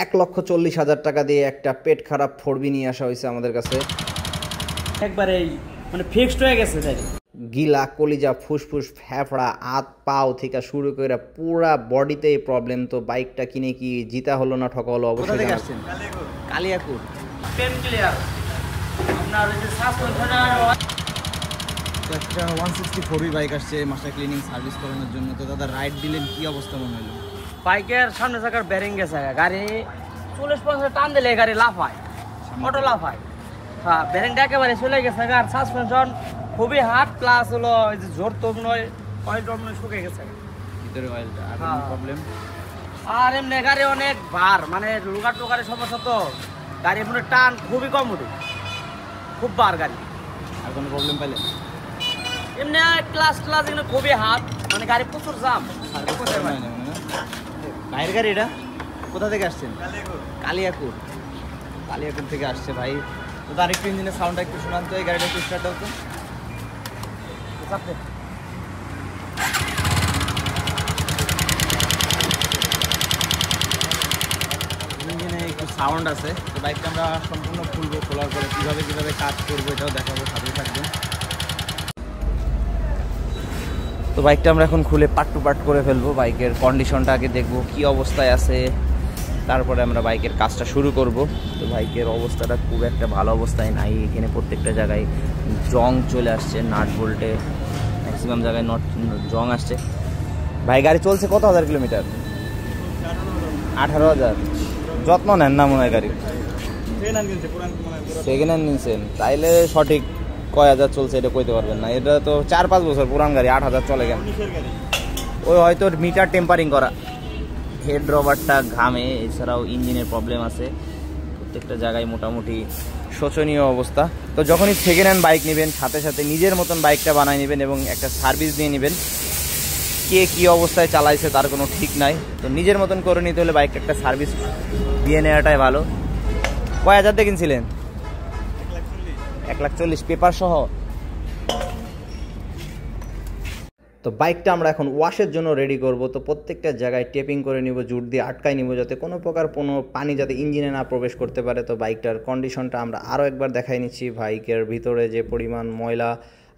1,40,000 টাকা দিয়ে একটা পেট খারাপ ফোরবি নিয়ে আসা হয়েছে আমাদের কাছে। একবারে মানে ফিক্সড হয়ে গেছে। গিলা কলিজা ফুসফুস ফ্যাফড়া হাত পাও থেকে শুরু করে পুরা বডিতে প্রবলেম। তো বাইকটা কিনে কি জিতা হলো না ঠকা হলো? অবশ্যই কালিয়াকুর পেন ক্লিয়ার আপনার ওই যে একটা 164 বাইক আসছে মাস্টার ক্লিনিং সার্ভিস করানোর জন্য। তো দাদা রাইড দিলেন, কি অবস্থা মনে হলো? বাইকের সামনে চাকার ব্যারিং গেছে, গাড়ি 40-50 টান দিলে গাড়ি লাফায়, অটো লাফায়। হ্যাঁ, ব্যারিংটা একেবারে চলে গেছে। আর সাসপেনশন খুবই হার্ড, প্লাস হলো এই যে জোর তো নয়, অয়েল টপ নয়, শুকে গেছে ভিতরে অয়েলটা। আর প্রবলেম আর এমনি গাড়ি অনেক ভার, মানে লুগার টোকারের সমস্যা, তো গাড়ি এমনি টান খুবই কম উঠে, খুব বার গাড়ি। আর কোনো প্রবলেম পাইলে? এমনি ক্লাস এগুলো খুবই হাত, মানে গাড়ি প্রচুর জাম। ভাইয়ের গাড়ি এটা কোথা থেকে আসছেন? কালিয়াকুর। কালিয়াকুর থেকে আসছে ভাই। তো তার একটু ইঞ্জিনের সাউন্ডটা একটু শোনান তো, এই গাড়িটা একটু স্টার্ট দাও তো। ইঞ্জিনে একটু সাউন্ড আছে। তো বাইকটা আমরা সম্পূর্ণ খুলবো, খোলার পরে কীভাবে কাজ করবো এটাও দেখাবো, সাথে থাকবেন। তো বাইকটা আমরা এখন খুলে পার্ট টু পার্ট করে ফেলবো। বাইকের কন্ডিশনটা আগে দেখবো কী অবস্থায় আছে, তারপরে আমরা বাইকের কাজটা শুরু করব। তো বাইকের অবস্থাটা খুব একটা ভালো অবস্থায় নাই। এখানে প্রত্যেকটা জায়গায় জং চলে আসছে, নাট বোল্টে ম্যাক্সিমাম জায়গায় জং আসছে। ভাই গাড়ি চলছে কত হাজার কিলোমিটার? 18,000। যত্ন নেন না মনে হয় গাড়ি? সেকেন্ড হ্যান্ড নিয়েছেন, তাইলে সঠিক কয় হাজার চলছে এটা কইতে পারবেন না। এটা তো 4-5 বছর পুরান গাড়ি, 8,000 চলে গেল। ওই হয়তো মিটার টেম্পারিং করা, হেড রবারটা ঘামে, এছাড়াও ইঞ্জিনের প্রবলেম আছে। প্রত্যেকটা জায়গায় মোটামুটি শোচনীয় অবস্থা। তো যখনই সেকেন্ড হ্যান্ড বাইক নেবেন, সাথে সাথে নিজের মতন বাইকটা বানিয়ে নেবেন এবং একটা সার্ভিস দিয়ে নেবেন। কে কী অবস্থায় চালাইছে তার কোনো ঠিক নাই। তো নিজের মতন করে নিতে হলে বাইকটা একটা সার্ভিস দিয়ে নেওয়াটাই ভালো। কয় হাজার দিয়ে কিনছিলেন? 1,40,000 পেপার সহ। তো বাইকটা আমরা এখন ওয়াশের জন্য রেডি করব। তো প্রত্যেকটা জায়গায় টেপিং করে নিব, জুট দিয়ে আটকাই নিব, যাতে কোনো প্রকার কোনো পানি যাতে ইঞ্জিনে না প্রবেশ করতে পারে। তো বাইকটার কন্ডিশনটা আমরা আরও একবার দেখাই নিচ্ছি। বাইকের ভিতরে যে পরিমাণ ময়লা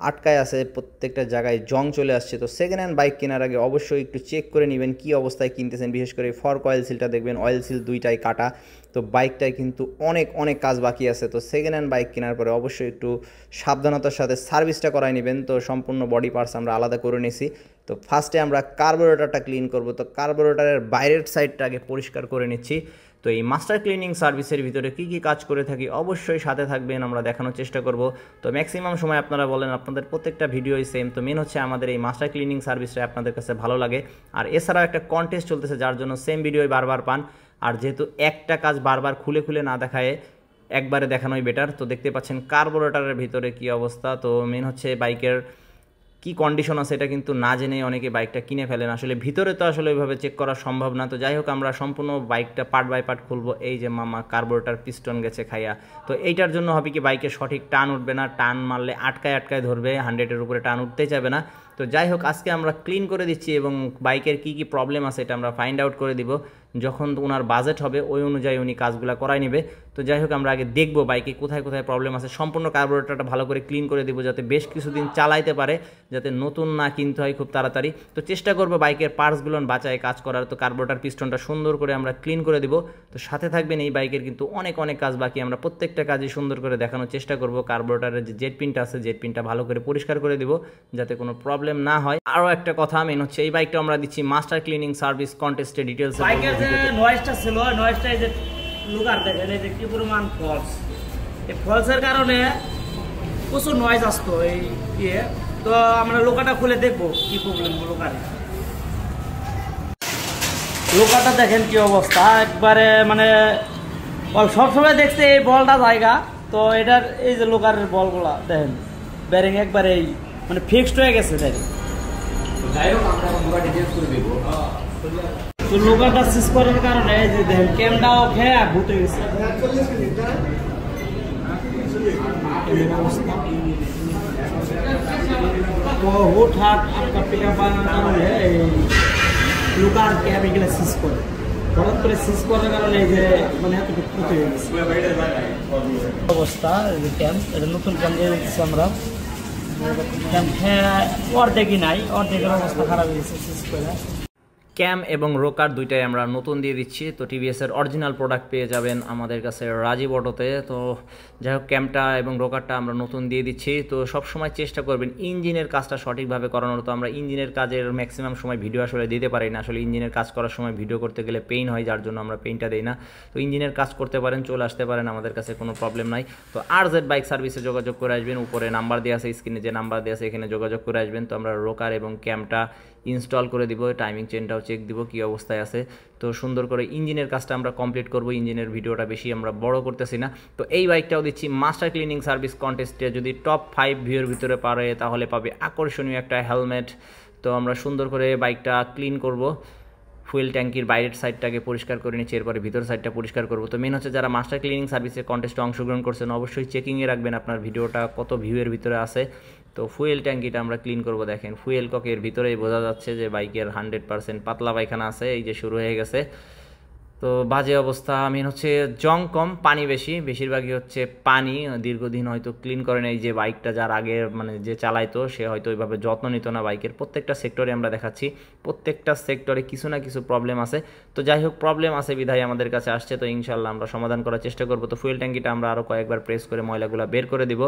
আটকায় আছে, প্রত্যেকটা জায়গায় জং চলে আসছে। তো সেকেন্ড হ্যান্ড বাইক কেনার আগে অবশ্যই একটু চেক করে নেবেন কী অবস্থায় কিনতেছেন। বিশেষ করে ফর্ক অয়েল সিলটা দেখবেন, অয়েল সিল দুইটাই কাটা। তো বাইকটায় কিন্তু অনেক কাজ বাকি আছে। তো সেকেন্ড হ্যান্ড বাইক কেনার পরে অবশ্যই একটু সাবধানতার সাথে সার্ভিসটা করাই নেবেন। তো সম্পূর্ণ বডি পার্টস আমরা আলাদা করে নিয়েছি। তো ফার্স্টে আমরা কার্বোরেটরটা ক্লিন করব। তো কার্বোরেটরের বাইরের সাইডটা আগে পরিষ্কার করে নিচ্ছি। তো এই মাস্টার ক্লিনিং সার্ভিসের ভিতরে কী কী কাজ করে থাকি অবশ্যই সাথে থাকবেন, আমরা দেখানোর চেষ্টা করব। তো ম্যাক্সিমাম সময় আপনারা বলেন আপনাদের প্রত্যেকটা ভিডিওই সেম। তো মেন হচ্ছে আমাদের এই মাস্টার ক্লিনিং সার্ভিসটা আপনাদের কাছে ভালো লাগে। আর এছাড়াও একটা কন্টেস্ট চলতেছে, যার জন্য সেম ভিডিওই বারবার পান। আর যেহেতু একটা কাজ বারবার খুলে না দেখায়, একবারে দেখানোই বেটার। তো দেখতে পাচ্ছেন কার্বোরেটরের ভিতরে কী অবস্থা। তো মেন হচ্ছে বাইকের কি কন্ডিশন আছে এটা কিন্তু না জেনে অনেকে বাইকটা কিনে ফেলেন। আসলে ভিতরে তো আসলে ওইভাবে চেক করা সম্ভব না। তো যাই হোক, আমরা সম্পূর্ণ বাইকটা পার্ট বাই পার্ট খুলবো। এই যে মামা কার্বোরেটর পিস্টন গেছে খাইয়া। তো এইটার জন্য হবে কি, বাইকে সঠিক টান উঠবে না, টান মারলে আটকায় ধরবে, 100-এর উপরে টান উঠতেই যাবে না। তো যাই হোক, আজকে আমরা ক্লিন করে দিচ্ছি এবং বাইকের কি প্রবলেম আছে এটা আমরা ফাইন্ড আউট করে দিব। যখন ওনার বাজেট হবে ওই অনুযায়ী উনি কাজগুলো করাই নেবে। তো যাই হোক, আমরা আগে দেখব বাইকে কোথায় প্রবলেম আছে। সম্পূর্ণ কার্বোরেটরটা ভালো করে ক্লিন করে দিব, যাতে বেশ কিছুদিন চালাইতে পারে, যাতে নতুন না কিনতে হয় খুব তাড়াতাড়ি। তো চেষ্টা করবো বাইকের পার্টসগুলো বাঁচায় কাজ করার। তো কার্বোরেটর পিস্টনটা সুন্দর করে আমরা ক্লিন করে দিব। তো সাথে থাকবেন, এই বাইকের কিন্তু অনেক কাজ বাকি, আমরা প্রত্যেকটা কাজই সুন্দর করে দেখানোর চেষ্টা করব। কার্বোরেটরের যে জেট পিনটা আছে, জেট পিনটা ভালো করে পরিষ্কার করে দিব, যাতে কোনো প্রবলেম না হয়। আরও একটা কথা মেন হচ্ছে, এই বাইকটা আমরা দিচ্ছি মাস্টার ক্লিনিং সার্ভিস কন্টেস্টে ডিটেলস। বাইকের যে নয়েজটা ছিল, নয়েজটা এই যে লুকার দেখেন, এই যে কি পরিমাণ ফলস, এই ফলসের কারণে প্রচুর নয়েজ আসতো এই ইয়ে। তো আমরা লোকাটা খুলে দেখবো কি প্রবলেম লোকাটা দেখেন কি অবস্থা। একবারে মানে সবসময় দেখছে এই বলটা জায়গা। তো এটার এই যে লোকারের বলগুলা দেখেন, ব্যারিং একবারে এই মানে ফিক্সড হয়ে গেছে। দেখেন, তো লোকাটা সিজ করার কারণে এই যে দেখেন ক্যামটাও খেয়ে ভূতে গেছে। तो हुटहाट आपका पिकअप आने लुकार कैब एगला सीज करे। হঠাৎ করে সিজ করার কারণে এই যে মানে এতটুকু ক্ষতি হয়ে গেছে অবস্থা। ক্যাম্প এটা নতুন ক্যাম্প দিয়ে দিচ্ছি আমরা, ক্যাম্প অর্ধেকই নাই, অর্ধেকের অবস্থা খারাপ হয়ে গেছে সিজ করে। ক্যাম এবং রোকার দুইটাই আমরা নতুন দিয়ে দিচ্ছি। তো টিভিএসের অরিজিনাল প্রোডাক্ট পেয়ে যাবেন আমাদের কাছে রাজীব অটোতে। তো যাই হোক, ক্যামটা এবং রোকারটা আমরা নতুন দিয়ে দিচ্ছি। তো সবসময় চেষ্টা করবেন ইঞ্জিনের কাজটা সঠিকভাবে করানোর। তো আমরা ইঞ্জিনের কাজের ম্যাক্সিমাম সময় ভিডিও আসলে দিতে পারি না, আসলে ইঞ্জিনের কাজ করার সময় ভিডিও করতে গেলে পেইন হয়, যার জন্য আমরা পেইনটা দিই না। তো ইঞ্জিনের কাজ করতে পারেন, চলে আসতে পারেন আমাদের কাছে, কোনো প্রবলেম নাই। তো RZ বাইক সার্ভিসে যোগাযোগ করে আসবেন, উপরে নাম্বার দেওয়া আছে, স্ক্রিনে যে নাম্বার দেওয়া আছে এখানে যোগাযোগ করে আসবেন। তো আমরা রোকার এবং ক্যামটা ইনস্টল করে দিব, টাইমিং চেনটাও চেক দিব কী অবস্থায় আছে। তো সুন্দর করে ইঞ্জিনের কাজটা আমরা কমপ্লিট করব। ইঞ্জিনের ভিডিওটা বেশি আমরা বড় করতেছি না। তো এই বাইকটাও দিচ্ছি মাস্টার ক্লিনিং সার্ভিস কন্টেস্টে, যদি টপ 5 ভিউর ভিতরে পারে তাহলে পাবে আকর্ষণীয় একটা হেলমেট। তো আমরা সুন্দর করে বাইকটা ক্লিন করব, ফুয়েল ট্যাঙ্কির বাইরের সাইডটাকে পরিষ্কার করে নিচ্ছি, এরপরে ভিতর সাইডটা পরিষ্কার করবো। তো মেন হচ্ছে যারা মাস্টার ক্লিনিং সার্ভিসে কন্টেস্টে অংশগ্রহণ করছেন অবশ্যই চেকিংয়ে রাখবেন আপনার ভিডিওটা কত ভিউয়ের ভিতরে আছে। তো ফুয়েল ট্যাঙ্কিটা আমরা ক্লিন করব। দেখেন ফুয়েল ককের ভিতরেই বোঝা যাচ্ছে যে বাইকের 100% পাতলা পায়খানা আছে, এই যে শুরু হয়ে গেছে। তো বাজে অবস্থা। মেন হচ্ছে জং কম, পানি বেশি, বেশিরভাগই হচ্ছে পানি। দীর্ঘদিন হয়তো ক্লিন করেন। এই যে বাইকটা যার আগে মানে যে চালাইতো সে হয়তো ওইভাবে যত্ন নিত না বাইকের। প্রত্যেকটা সেক্টরে আমরা দেখাচ্ছি, প্রত্যেকটা সেক্টরে কিছু না কিছু প্রবলেম আছে। তো যাই হোক, প্রবলেম আছে বিধায় আমাদের কাছে আসছে, তো ইনশাল্লাহ আমরা সমাধান করার চেষ্টা করব। তো ফুয়েল ট্যাঙ্কিটা আমরা আরও কয়েকবার প্রেস করে ময়লাগুলো বের করে দিব।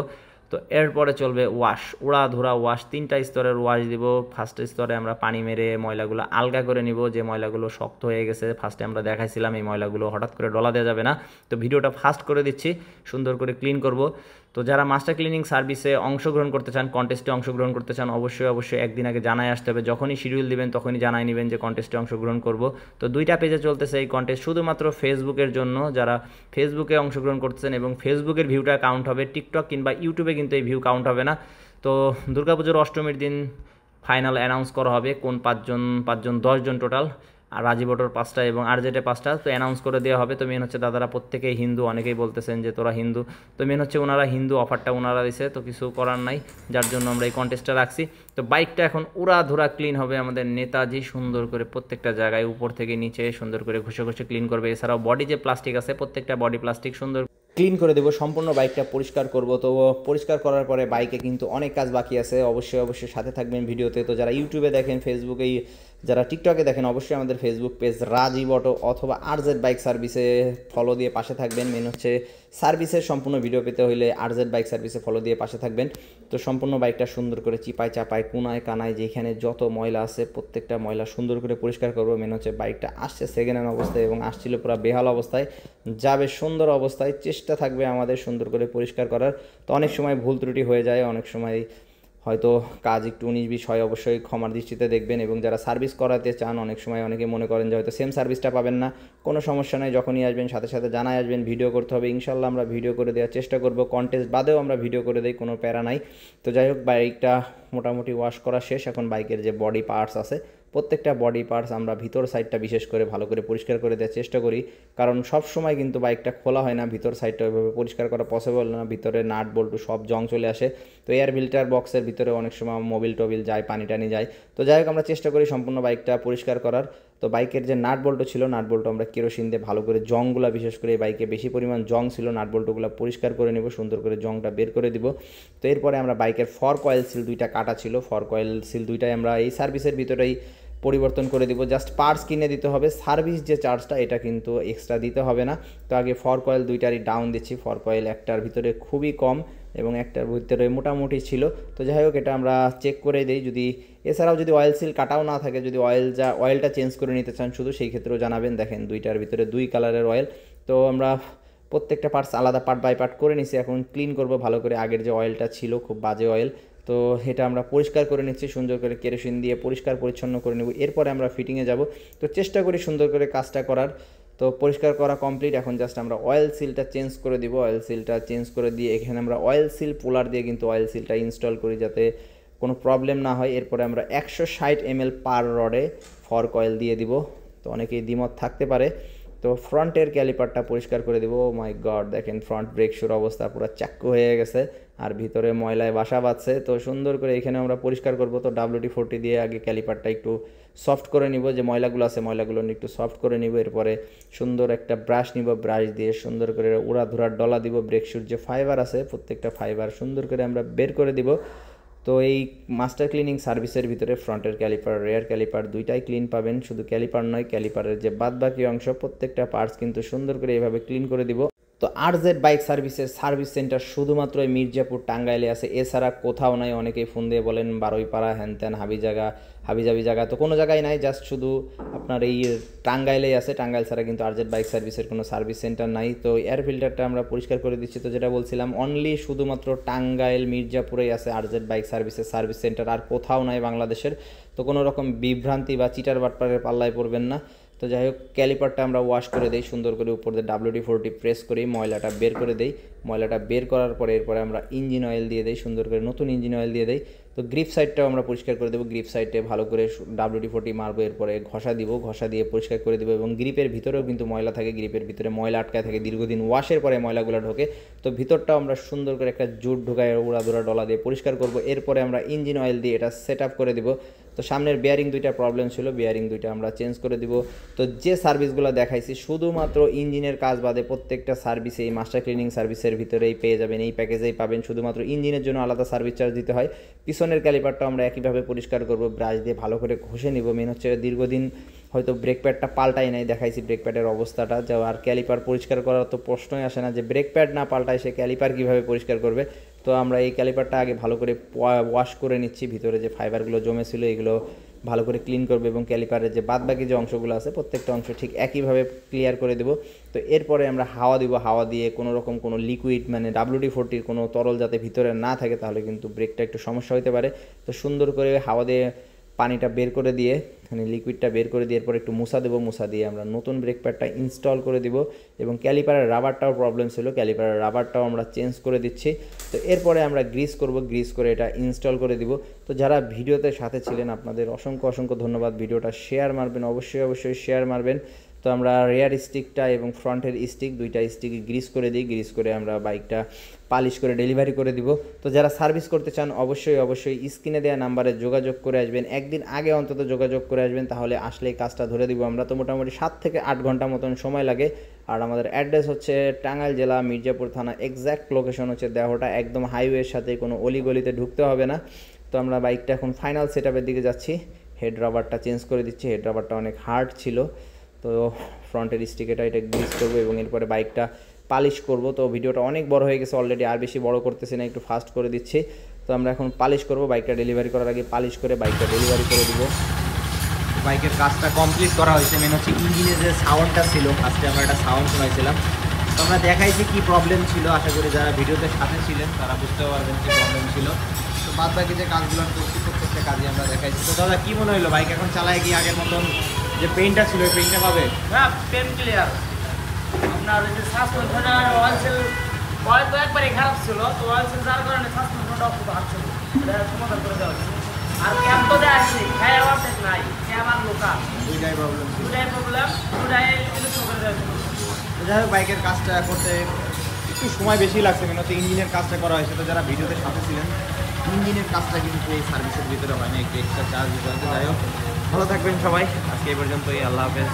তো এরপরে চলবে ওয়াশ, উড়াধুরা ওয়াশ, 3টা স্তরের ওয়াশ দিব। ফার্স্ট স্তরে আমরা পানি মেরে ময়লাগুলো আলগা করে নিব, যে ময়লাগুলো শক্ত হয়ে গেছে ফার্স্টে আমরা দেখাইছিলাম, এই ময়লাগুলো হঠাৎ করে ডলা দেওয়া যাবে না। তো ভিডিওটা ফাস্ট করে দিচ্ছি, সুন্দর করে ক্লিন করব। তো যারা মাস্টার ক্লিনিং সার্ভিসে অংশগ্রহণ করতে চান, কন্টেস্টে অংশগ্রহণ করতে চান, অবশ্যই একদিন আগে জানাই আসতে হবে। যখনই শিডিউল দিবেন তখনই জানাই নেবেন যে কন্টেস্টে অংশগ্রহণ করব। তো 2টা পেজে চলতেছে এই কন্টেস্ট, শুধুমাত্র ফেসবুকের জন্য। যারা ফেসবুকে অংশগ্রহণ করতেছেন এবং ফেসবুকের ভিউটা কাউন্ট হবে, টিকটক কিংবা ইউটিউবে কিন্তু এই ভিউ কাউন্ট হবে না। তো দুর্গাপুজোর অষ্টমীর দিন ফাইনাল অ্যানাউন্স করা হবে কোন 5জন 10জন টোটাল, আর রাজীব অটোর 5টা এবং RZ 5টা। তো অ্যানাউন্স করে দেওয়া হবে। তো মেন হচ্ছে দাদারা প্রত্যেকেই হিন্দু, অনেকেই বলতেছেন যে তোরা হিন্দু। তো মেন হচ্ছে ওনারা হিন্দু, অফারটা ওনারা দিছে, তো কিছু করার নাই, যার জন্য আমরা এই কন্টেস্টটা রাখছি। তো বাইকটা এখন উড়াধুরা ক্লিন হবে আমাদের নেতাজি, সুন্দর করে প্রত্যেকটা জায়গায় উপর থেকে নিচে সুন্দর করে ঘষে ঘষে ক্লিন করবে। এছাড়াও বডি যে প্লাস্টিক আছে প্রত্যেকটা বডি প্লাস্টিক সুন্দর ক্লিন করে দেবো, সম্পূর্ণ বাইকটা পরিষ্কার করব। তো পরিষ্কার করার পরে বাইকে কিন্তু অনেক কাজ বাকি আছে, অবশ্যই সাথে থাকবেন ভিডিওতে। তো যারা ইউটিউবে দেখেন, ফেসবুকেই, যারা টিকটকে দেখেন, অবশ্যই আমাদের ফেসবুক পেজ রাজীব অটো অথবা RZ বাইক সার্ভিসে ফলো দিয়ে পাশে থাকবেন। মেন হচ্ছে সার্ভিসের সম্পূর্ণ ভিডিও পেতে হলে RZ বাইক সার্ভিসে ফলো দিয়ে পাশে থাকবেন। তো সম্পূর্ণ বাইকটা সুন্দর করে চিপায় চাপায় কোনায় কানায় যেখানে যত ময়লা আছে প্রত্যেকটা ময়লা সুন্দর করে পরিষ্কার করবো। মেন হচ্ছে বাইকটা আসছে সেকেন্ড হ্যান্ড অবস্থায় এবং আসছিল পুরো বেহাল অবস্থায়, যাবে সুন্দর অবস্থায়। চেষ্টা থাকবে আমাদের সুন্দর করে পরিষ্কার করার। তো অনেক সময় ভুল ত্রুটি হয়ে যায়, অনেক সময় হয়তো কাজ একটু 19-20 হয়, অবশ্যই ক্ষমার দৃষ্টিতে দেখবেন। এবং যারা সার্ভিস করাতে চান, অনেক সময় অনেকে মনে করেন যে হয়তো সেম সার্ভিসটা পাবেন না, কোনো সমস্যা নেই, যখনই আসবেন সাথে জানাই আসবেন। ভিডিও করতে হবে, ইনশাল্লাহ আমরা ভিডিও করে দেওয়ার চেষ্টা করব। কন্টেস্ট বাদেও আমরা ভিডিও করে দিই, কোনো প্যারা নাই। তো যাই হোক, বাইকটা মোটামুটি ওয়াশ করা শেষ। এখন বাইকের যে বডি পার্টস আছে প্রত্যেকটা বডি পার্টস আমরা ভিতর সাইডটা বিশেষ করে ভালো করে পরিষ্কার করে দেওয়ার চেষ্টা করি, কারণ সব সময় কিন্তু বাইকটা খোলা হয় না, ভিতর সাইডটা ওইভাবে পরিষ্কার করা পসিবল না, ভিতরে নাট বল্টু সব জং চলে আসে। তো এয়ার ফিল্টার বক্সের ভিতরে অনেক সময় মোবিল টোবিল যায়, পানি টানি যায়। তো যাই হোক, আমরা চেষ্টা করি সম্পূর্ণ বাইকটা পরিষ্কার করার। তো বাইকের যে নাট বল্টু ছিল, নাট বল্টু আমরা কেরোসিন দিয়ে ভালো করে জংগুলো, বিশেষ করে এই বাইকে বেশি পরিমাণ জং ছিল, নাট বল্টুগুলো পরিষ্কার করে নেব, সুন্দর করে জংটা বের করে দিব। তো এরপরে আমরা বাইকের ফর কয়েল সিল 2টা কাটা ছিল, ফর কয়েল সিল 2টাই আমরা এই সার্ভিসের ভিতরেই পরিবর্তন করে দিব। জাস্ট পার্টস কিনে দিতে হবে, সার্ভিস যে চার্জটা এটা কিন্তু এক্সট্রা দিতে হবে না। তো আগে ফর কয়েল 2টারই ডাউন দিচ্ছি। ফর কয়েল একটার ভিতরে খুবই কম এবং একটার ভিতরে মোটামুটি ছিল। তো যাই হোক, এটা আমরা চেক করে দিই। যদি এছাড়াও যদি অয়েল সিল কাটাও না থাকে, যদি অয়েলটা চেঞ্জ করে নিতে চান শুধু, সেই ক্ষেত্রেও জানাবেন। দেখেন 2টার ভিতরে 2 কালারের অয়েল। তো আমরা প্রত্যেকটা পার্টস আলাদা পার্ট বাই পার্ট করে নিছি, এখন ক্লিন করব ভালো করে। আগের যে অয়েলটা ছিল খুব বাজে অয়েল, তো এটা আমরা পরিষ্কার করে নিচ্ছি, সুন্দর করে কেরোসিন দিয়ে পরিষ্কার পরিচ্ছন্ন করে নেব। এরপরে আমরা ফিটিংয়ে যাব। তো চেষ্টা করি সুন্দর করে কাজটা করার। তো পরিষ্কার করা কমপ্লিট, এখন জাস্ট আমরা অয়েল সিলটা চেঞ্জ করে দিব। অয়েল সিলটা চেঞ্জ করে দিয়ে এখানে আমরা অয়েল সিল পুলার দিয়ে কিন্তু অয়েল সিলটা ইনস্টল করি, যাতে কোনো প্রবলেম না হয়। এরপরে আমরা 160 ml পার রডে ফর কয়েল দিয়ে দিব। তো অনেকেই দ্বিমত থাকতে পারে, তো ফ্রন্টের ক্যালিপারটা পরিষ্কার করে দেবো। ও মাই গড, দেখেন ফ্রন্ট ব্রেক শুর অবস্থা পুরো চাক্কু হয়ে গেছে আর ভিতরে ময়লায় বাসা বাঁধছে। তো সুন্দর করে এখানে আমরা পরিষ্কার করব। তো WD-40 দিয়ে আগে ক্যালিপারটা একটু সফট করে নিব, যে ময়লাগুলো আছে ময়লাগুলো একটু সফট করে নিব। এরপরে সুন্দর একটা ব্রাশ নিব, ব্রাশ দিয়ে সুন্দর করে উড়াধুরা ডলা দিব। ব্রেক শুর যে ফাইবার আছে প্রত্যেকটা ফাইবার সুন্দর করে আমরা বের করে দিব। তো এই মাস্টার ক্লিনিং সার্ভিসের ভিতরে ফ্রন্টের ক্যালিপার, রেয়ার ক্যালিপার দুইটাই ক্লিন পাবেন। শুধু ক্যালিপার নয়, ক্যালিপারের যে বাদবাকি অংশ প্রত্যেকটা পার্টস কিন্তু সুন্দর করে এইভাবে ক্লিন করে দিব। তো RZ বাইক সার্ভিসের সার্ভিস সেন্টার শুধুমাত্র এই মির্জাপুর টাঙ্গাইলে আছে, এছাড়া কোথাও নাই। অনেকেই ফোন দিয়ে বলেন বারুইপাড়া হ্যানত্যান হাবিজাবি জায়গা, তো কোনো জায়গায় নাই, জাস্ট শুধু আপনার এই টাঙ্গাইলেই আছে। টাঙ্গাইল ছাড়া কিন্তু RZ বাইক সার্ভিসের কোনো সার্ভিস সেন্টার নাই। তো এয়ার ফিল্টারটা আমরা পরিষ্কার করে দিচ্ছি। তো যেটা বলছিলাম, অনলি শুধুমাত্র টাঙ্গাইল মির্জাপুরেই আছে RZ বাইক সার্ভিসের সার্ভিস সেন্টার, আর কোথাও নাই বাংলাদেশের। তো কোনো রকম বিভ্রান্তি বা চিটার বাটপারের পাল্লায় পড়বেন না। তো যাই হোক, ক্যালিপারটা আমরা ওয়াশ করে দিই সুন্দর করে, উপর দিয়ে WD-40 প্রেস করি, ময়লাটা বের করে দিই। ময়লাটা বের করার পরে এরপরে আমরা ইঞ্জিন অয়েল দিয়ে দিই, সুন্দর করে নতুন ইঞ্জিন অয়েল দিয়ে দিই। তো গ্রিপ সাইডটাও আমরা পরিষ্কার করে দেবো। গ্রিপ সাইডে ভালো করে WD-40 মারবো, এরপরে ঘষা দিব, ঘষা দিয়ে পরিষ্কার করে দেবো। এবং গ্রিপের ভিতরেও কিন্তু ময়লা থাকে, গ্রিপের ভিতরে ময়লা আটকায় থাকে, দীর্ঘদিন ওয়াশের পরে ময়লাগুলো ঢোকে। তো ভিতরটাও আমরা সুন্দর করে একটা জুট ঢোকায় উড়াধুরা ডলা দিয়ে পরিষ্কার করব। এরপরে আমরা ইঞ্জিন অয়েল দিয়ে এটা সেট আপ করে দিব। তো সামনের বেয়ারিং দুইটা প্রবলেম ছিল, বেয়ারিং দুইটা আমরা চেঞ্জ করে দিব। তো যে সার্ভিসগুলো দেখাইছি শুধুমাত্র ইঞ্জিনের কাজ বাদে প্রত্যেকটা সার্ভিসে এই মাস্টার ক্লিনিং সার্ভিসের ভিতরেই পেয়ে যাবেন, এই প্যাকেজেই পাবেন। শুধুমাত্র ইঞ্জিনের জন্য আলাদা সার্ভিস চার্জ দিতে হয়। পিছনের ক্যালিপারটা আমরা একইভাবে পরিষ্কার করব, ব্রাশ দিয়ে ভালো করে ঘষে নিব। মেন হচ্ছে দীর্ঘদিন হয়তো ব্রেক প্যাডটা পাল্টাই নাই, দেখাইছি ব্রেক প্যাডের অবস্থাটা, যা আর ক্যালিপার পরিষ্কার করার তো প্রশ্নই আসে না, যে ব্রেক প্যাড না পাল্টায় সে ক্যালিপার কীভাবে পরিষ্কার করবে। তো আমরা এই ক্যালিপারটা আগে ভালো করে ওয়াশ করে নিচ্ছি, ভিতরে যে ফাইবারগুলো জমেছিল এগুলো ভালো করে ক্লিন করবে এবং ক্যালিপারের যে বাদবাকি যে অংশগুলো আছে প্রত্যেকটা অংশ ঠিক একইভাবে ক্লিয়ার করে দেবো। তো এরপরে আমরা হাওয়া দিব, হাওয়া দিয়ে কোনো রকম কোনো লিকুইড মানে WD-40 কোনো তরল যাতে ভিতরে না থাকে, তাহলে কিন্তু ব্রেকটা একটু সমস্যা হতে পারে। তো সুন্দর করে হাওয়া দিয়ে পানিটা বের করে দিয়ে মানে লিকুইডটা বের করে দিয়ে এরপর একটু মুছা দেবো, মুছা দিয়ে আমরা নতুন ব্রেক প্যাডটা ইনস্টল করে দিব। এবং ক্যালিপারের রাবারটাও প্রবলেম ছিল, ক্যালিপারের রাবারটাও আমরা চেঞ্জ করে দিচ্ছি। তো এরপরে আমরা গ্রিস করব, গ্রিস করে এটা ইনস্টল করে দিব। তো যারা ভিডিওতে সাথে ছিলেন আপনাদের অসংখ্য ধন্যবাদ। ভিডিওটা শেয়ার মারবেন, অবশ্যই শেয়ার মারবেন। তো আমরা রেয়ার স্টিকটা এবং ফ্রন্টের স্টিক দুইটা স্টিকে গ্রিস করে দিই, গ্রিস করে আমরা বাইকটা পালিশ করে ডেলিভারি করে দিব। তো যারা সার্ভিস করতে চান অবশ্যই স্ক্রিনে দেওয়া নাম্বারে যোগাযোগ করে আসবেন, একদিন আগে অন্তত যোগাযোগ করে আসবেন, তাহলে আসলেই কাজটা ধরে দিব আমরা। তো মোটামুটি 7 থেকে 8 ঘন্টা মতন সময় লাগে। আর আমাদের অ্যাড্রেস হচ্ছে টাঙ্গাইল জেলা মির্জাপুর থানা, এক্স্যাক্ট লোকেশন হচ্ছে দেহটা, একদম হাইওয়ের সাথে, কোনো অলিগলিতে ঢুকতে হবে না। তো আমরা বাইকটা এখন ফাইনাল সেট আপের দিকে যাচ্ছি। হেড রাবারটা চেঞ্জ করে দিচ্ছি, হেড রাবারটা অনেক হার্ড ছিল। তো ফ্রন্টের স্টিকেটা এটা গ্রিস করবো এবং এরপরে বাইকটা পালিশ করব। তো ভিডিওটা অনেক বড় হয়ে গেছে অলরেডি, আর বেশি বড় করতেছি না, একটু ফাস্ট করে দিচ্ছি। তো আমরা এখন পালিশ করব, বাইকটা ডেলিভারি করার আগে পালিশ করে বাইকটা ডেলিভারি করে দিব। বাইকের কাজটা কমপ্লিট করা হয়েছে। মেন হচ্ছে ইঞ্জিনের যে সাউন্ডটা ছিল, ফার্স্টে আমরা একটা সাউন্ড শোনাইছিলাম, তো আমরা দেখাইছি কী প্রবলেম ছিল। আশা করি যারা ভিডিওতে সাথে ছিলেন তারা বুঝতে পারবেন কী প্রবলেম ছিল। তো বাদ বাকি যে কাজগুলো করছি প্রত্যেকটা কাজে আমরা দেখাইছি। তো দাদা কী মনে হলো, বাইক এখন চালায় কি আগের মতন যে পেইন্টটা ছিল ওই পেইন্টটা পাবে? হ্যাঁ, পেন ক্লিয়ার। আপনার ওই যে সাসপেনশনের অয়েল তো একবারে খারাপ ছিল, তো অয়েল সেল যার কারণে সাসপেনশনটাও খুব হাত ছিল, এটা সমাধান করে দেওয়া হচ্ছে। আর ক্যাম তো দেওয়া আছে, হ্যাঁ ওয়ার্টেক নাই, ক্যাম আর লোকাল দুইটাই প্রবলেম, দুইটাই করে দেওয়া হচ্ছে। যাই হোক, বাইকের কাজটা করতে একটু সময় বেশি লাগছে, মেন হচ্ছে ইঞ্জিনের কাজটা করা হয়েছে। তো যারা ভিডিওতে সাথে ছিলেন, ইঞ্জিনের কাজটা কিন্তু এই সার্ভিসের ভিতরে হয় না, একটু এক্সট্রা চার্জ দিতে হচ্ছে। যাই হোক, ভালো থাকবেন সবাই, আজকে এই পর্যন্তই, আল্লাহ হাফেজ।